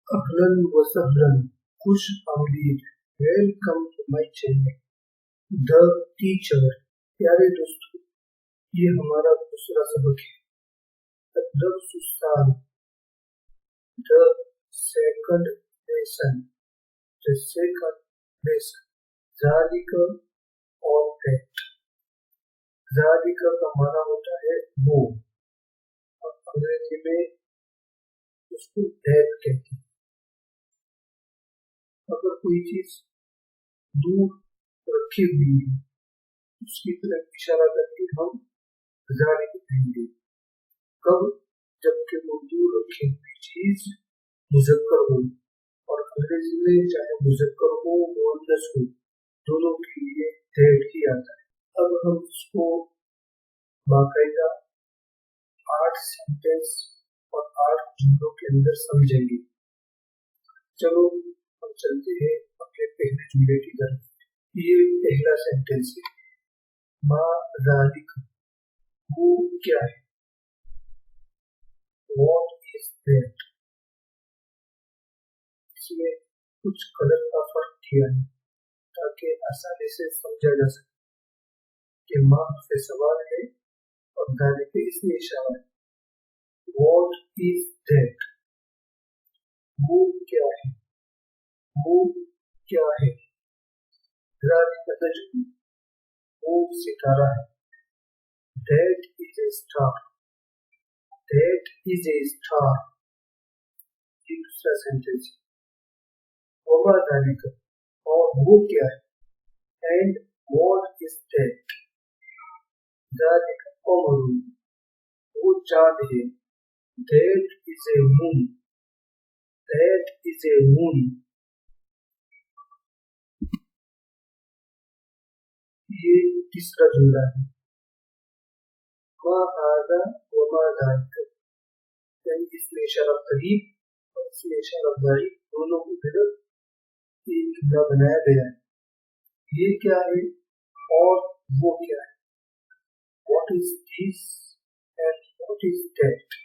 अहलन व सहलन, खुश आमदीद, welcome to my channel the teacher. प्यारे दोस्तों, ये हमारा दूसरा सबक है। दर्स the second lesson, the second lesson, ज़ालिका और दैट। ज़ालिका का माना होता है वो, और अंग्रेजी में उसको दैट कहते हैं। अगर कोई चीज दूर रखी हुई है, उसकी तरफ इशारा करके हम ज़ालिका कहेंगे। कब? जबकि वो दूर रखी हुई चीज मुज़क्कर हो, और अंग्रेजी में चाहे मुज़क्कर हो मुअन्नस हो, दोनों के लिए दैट ही आता है। अब हम इसको बाकायदा 8 सेंटेंस और 8 जुमलों के अंदर समझेंगे। चलो हम चलते हैं अपने पहले जुमले की तरफ। ये पहला सेंटेंस है, मा ज़ालिका, वो क्या है। What is that? इसमें कुछ कलर का फर्क किया है ताकि आसानी से समझा जा सके कि माँ से सवाल है और ज़ालिका इसमें इशारा है। What is that? वो क्या है, वो क्या है। ज़ालिका नज्म, वो सितारा है। That is a star, that is a star। ये दूसरा सेंटेंस है। वमा ज़ालिका, और वो क्या है। And what is that? ज़ालिका कमरुन, वो चाँद है। That is a moon, that is a moon। ये तीसरा जुमला है, मा हाज़ा वमा ज़ालिका, यानी इसमें इशारा करीब और इसमें इशारा बारीक, दोनों की तरफ एक जुमला बनाया गया है। ये क्या है और वो क्या है। What is this and what is that?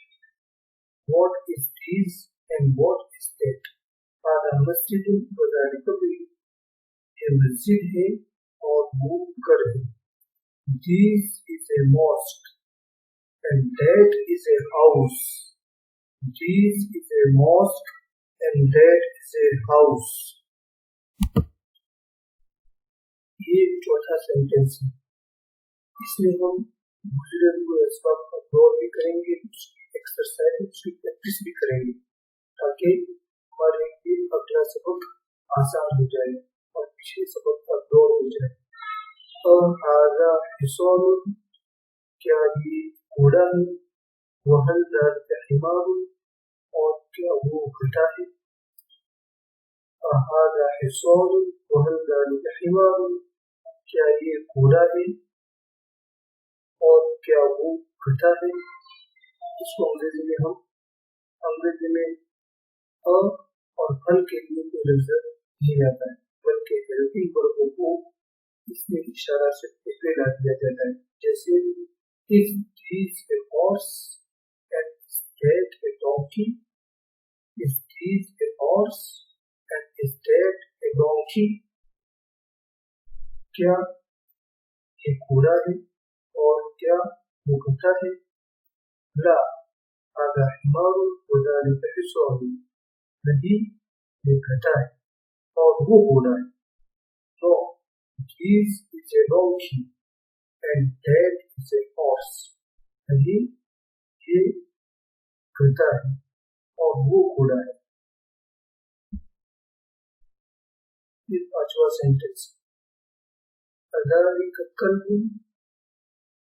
What is this and what is that? हाज़ा मस्जिद व ज़ालिका बीत, ये मस्जिद है और वो घर है। This is a mosque and that is a house। This is a mosque and that is a house। ये चौथा सेंटेंस है। इसमें हम गुजरे हुए असबाब का गौर भी करेंगे, उसकी एक्सरसाइज, उसकी प्रैक्टिस भी करेंगे ताकि हमारे लिए अगला सबक आसान हो जाए और पिछले सबक का गौर हो जाए। हाज़ा हिसानुन, क्या ये घोड़ा है। वहल ज़ालिका हिमारुन, और क्या वो गधा है। हाज़ा हिसानुन वहल ज़ालिका हिमारुन, क्या ये घोड़ा है और क्या वो गधा है। इसको अंग्रेजी में अ और हल के लिए कोई लफ्ज़ नहीं आता है, बल्कि हेल्पिंग वर्बों को इसमें इशारा से पहले ला दिया जाता है। जैसे is this a horse and is that A donkey. Is this a horse and is that A donkey. क्या ये घोड़ा है और क्या वो गधा है। ला हाज़ा हिमारुन व ज़ालिका हिसानुन, नहीं ये गधा है और वो घोड़ा है। No, this is a donkey and that is a horse। नहीं ये गधा है और वो घोड़ा है। ये पांचवा सेंटेंस, अज़ालिका कल्बुन,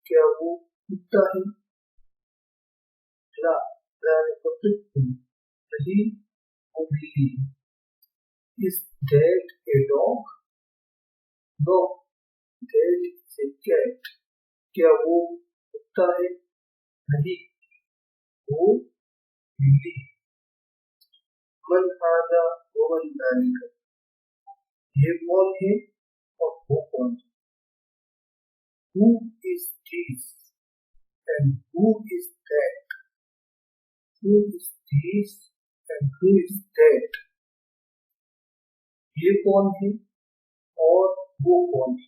क्या वो कुत्ता है। ला ज़ालिका क़ित्तुन, नहीं वो बिल्ली है। Is that a dog? No, that is a cat। क्या वो कुत्ता है। नहीं वो बिल्ली है। मन हाज़ा व मन ज़ालिका, ये कौन है और वो कौन है। Who is this and who is that? Who is this and who is that? ये कौन है और वो कौन है?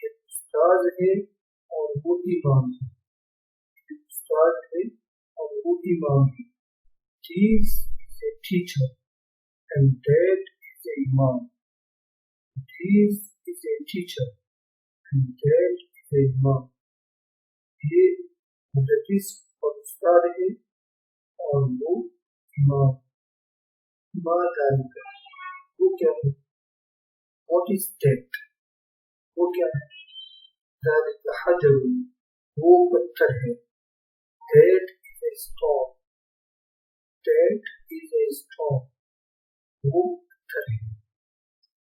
ये उस्ताद है और वो इमाम है. ये उस्ताद है और वो इमाम है. This is a teacher and that is a imam. This is a teacher and that is a imam. ये मुदर्रिस और उस्ताद है और वो इमाम. मा ज़ालिका, वो क्या है? What is that? वो क्या है? ज़ालिका हजरुन, वो पत्थर है. That is a stone. That is a stone. वो पत्थर है.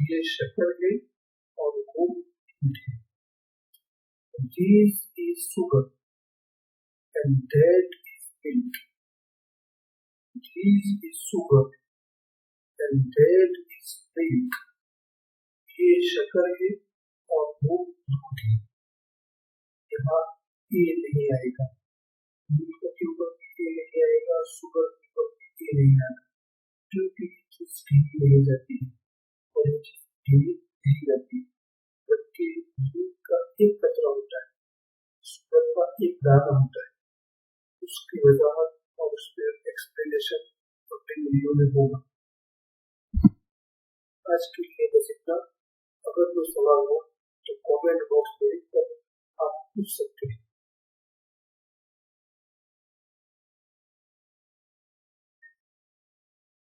ये शक्कर है और वो दूध है. This is sugar and that is milk. This is sugar and that is milk. ये शक्कर है और वो दूध है. यहाँ ये नहीं आएगा. मिल्क के ऊपर ये नहीं आएगा. शुगर के ऊपर ये नहीं आएगा. क्योंकि चीज ढीली नहीं जाती है और ये चीज ढीली नहीं जाती है. जबकि दूध का एक कतरा होता है, शुगर का एक दाना होता है. उसकी वजाहत और उस पर एक्सप्लेनेशन अपने वीडियो में होगा. आज के लिए बस इतना. अगर कोई सवाल हो तो कमेंट बॉक्स में आप पूछ सकते हैं.